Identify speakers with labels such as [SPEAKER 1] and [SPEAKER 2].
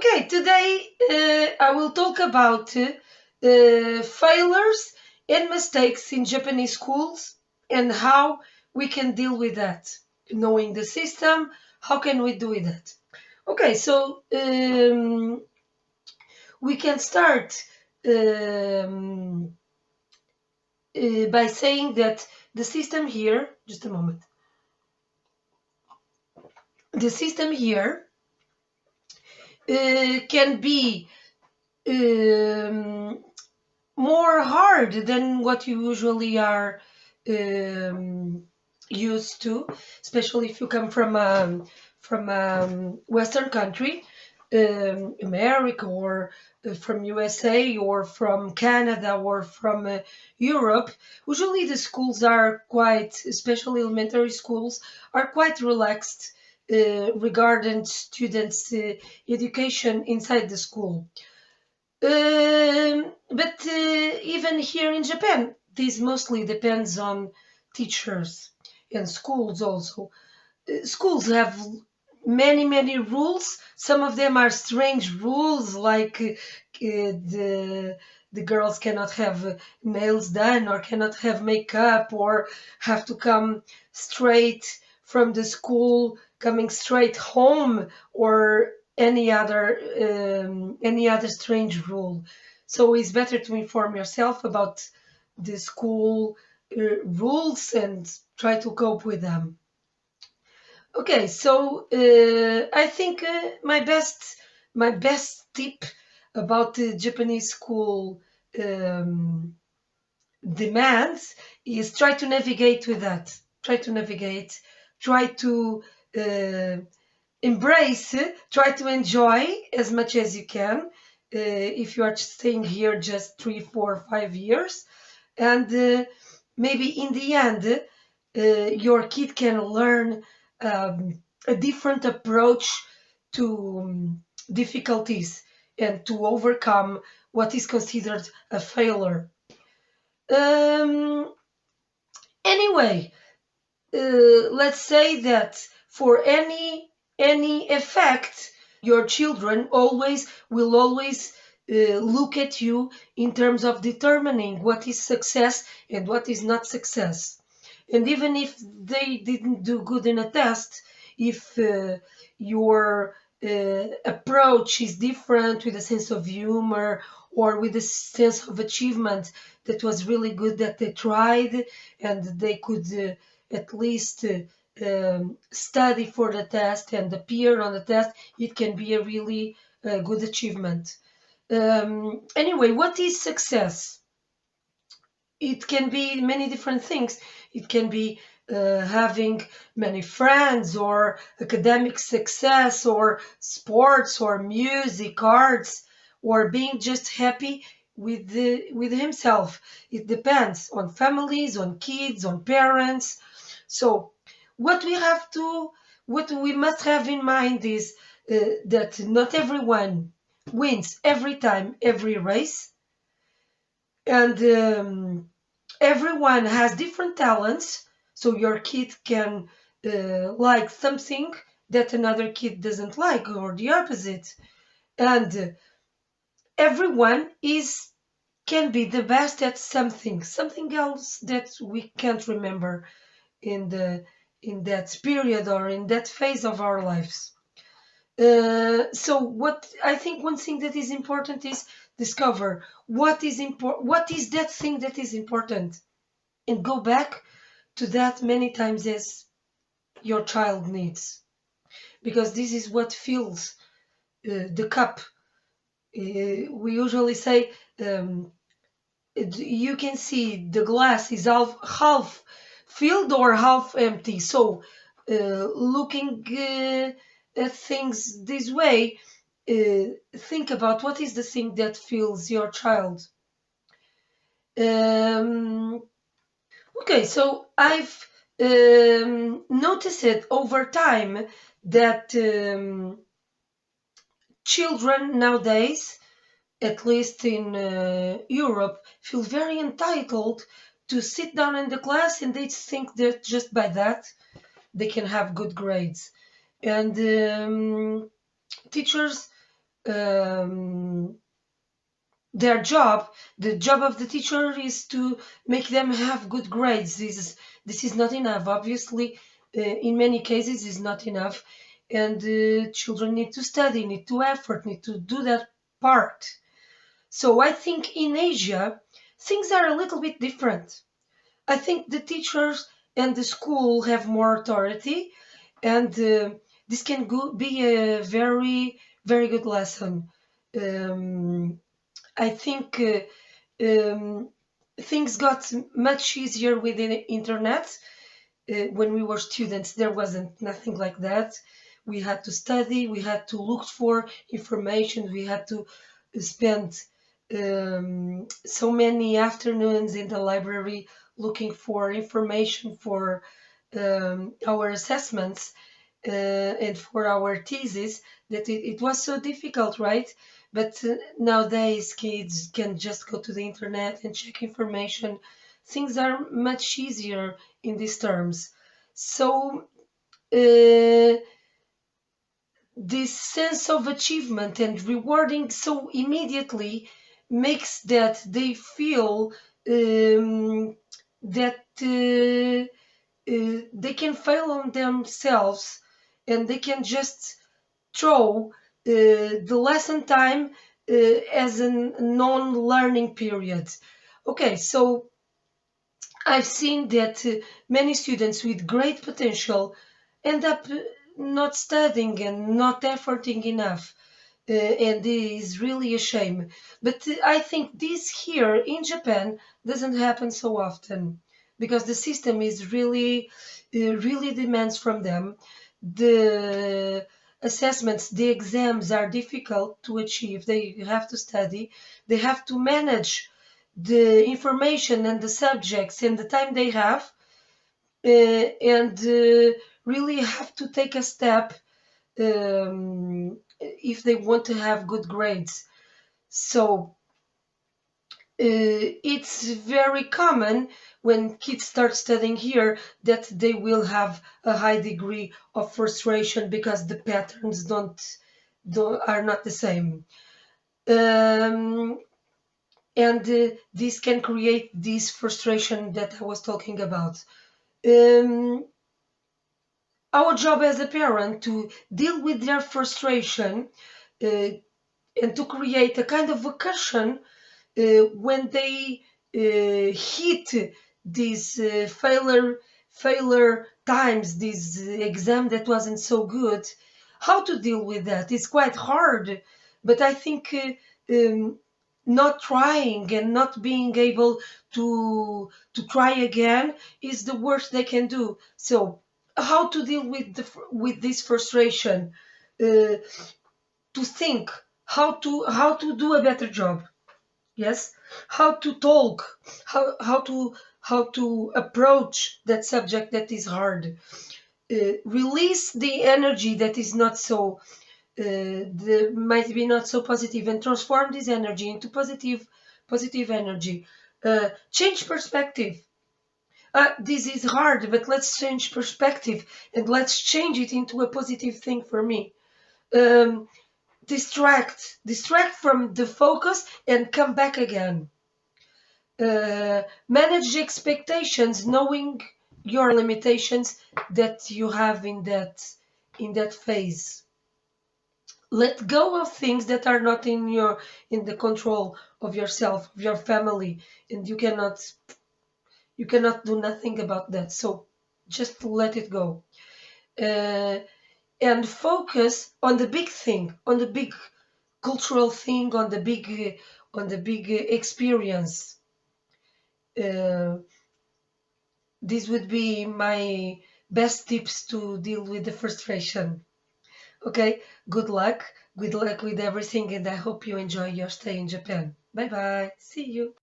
[SPEAKER 1] Okay, today I will talk about failures and mistakes in Japanese schools and how we can deal with that. Knowing the system, how can we do with that? Okay, so we can start um, by saying that the system here, just a moment, the system here can be um, more hard than what you usually are um, used to, especially if you come from Western country, America, or from USA, or from Canada, or from Europe. Usually, the schools are quite, especially elementary schools, are quite relaxed regarding students' education inside the school. But even here in Japan, this mostly depends on teachers and schools also. Schools have many rules. Some of them are strange rules, like the girls cannot have nails done, or cannot have makeup, or have to come straight from the school, coming straight home, or any other strange rule. So it's better to inform yourself about the school rules and try to cope with them. Okay, so I think my best tip about the Japanese school um, demands is try to navigate with that. Try to navigate. Try to uh, embrace. Try to enjoy as much as you can. If you are staying here just 3, 4, 5 years, and maybe in the end, your kid can learn a different approach to difficulties and to overcome what is considered a failure. Um, anyway, let's say that for any effect, your children will always look at you in terms of determining what is success and what is not success. And even if they didn't do good in a test, if your approach is different, with a sense of humor or with a sense of achievement, that was really good that they tried and they could at least study for the test and appear on the test, it can be a really good achievement. Anyway, what is success? It can be many different things. It can be having many friends, or academic success, or sports, or music, arts, or being just happy with himself. It depends on families, on kids, on parents. So what we have to, what we must have in mind is that not everyone wins every time, every race, and everyone has different talents. So your kid can like something that another kid doesn't like, or the opposite. And everyone is can be the best at something else that we can't remember in the in that period or in that phase of our lives. So what I think, one thing that is important is discover what is that thing that is important, and go back to that many times as your child needs, because this is what fills the cup. We usually say, you can see the glass is half filled or half empty. So looking at things this way, think about what is the thing that fills your child. Um, okay, so I've noticed it over time that children nowadays, at least in Europe, feel very entitled to sit down in the class, and they think that just by that they can have good grades. And teachers um, their job, the job of the teacher is to make them have good grades. This is not enough. Obviously, in many cases, is not enough, and children need to study, need to effort, need to do that part. So I think in Asia, things are a little bit different. I think the teachers and the school have more authority, and this can be a very, very good lesson. Um, I think things got much easier with the internet. When we were students, there wasn't nothing like that. We had to study, we had to look for information, we had to spend so many afternoons in the library looking for information for our assessments and for our thesis, that it was so difficult, right? But nowadays, kids can just go to the internet and check information. Things are much easier in these terms. So, this sense of achievement and rewarding so immediately makes that they feel that they can fail on themselves, and they can just throw the lesson time as a non-learning period. Okay, so I've seen that many students with great potential end up not studying and not efforting enough. And this is really a shame. But I think this here in Japan doesn't happen so often, because the system is really demands from them. The assessments, the exams are difficult to achieve. They have to study, they have to manage the information and the subjects and the time they have, and really have to take a step if they want to have good grades. So it's very common when kids start studying here that they will have a high degree of frustration because the patterns don't are not the same. Um, and this can create this frustration that I was talking about. Um, our job as a parent to deal with their frustration, uh, and to create a kind of a cushion when they hit these failure times, this exam that wasn't so good. How to deal with that is quite hard, but I think not trying and not being able to try again is the worst they can do. So how to deal with with this frustration? Uh, to think how to do a better job. Yes, how to talk, how to approach that subject that is hard. Release the energy that is not so might be not so positive, and transform this energy into positive energy. Change perspective. This is hard, but let's change perspective and let's change it into a positive thing for me. um, distract from the focus and come back again. Manage expectations, knowing your limitations that you have in that phase. Let go of things that are not in the control of yourself, of your family, and you cannot do nothing about that. So just let it go. uh, and focus on the big thing, on the big cultural thing, on the big experience. Uh, this would be my best tips to deal with the frustration. Okay, good luck. Good luck with everything, and I hope you enjoy your stay in Japan. Bye bye. See you.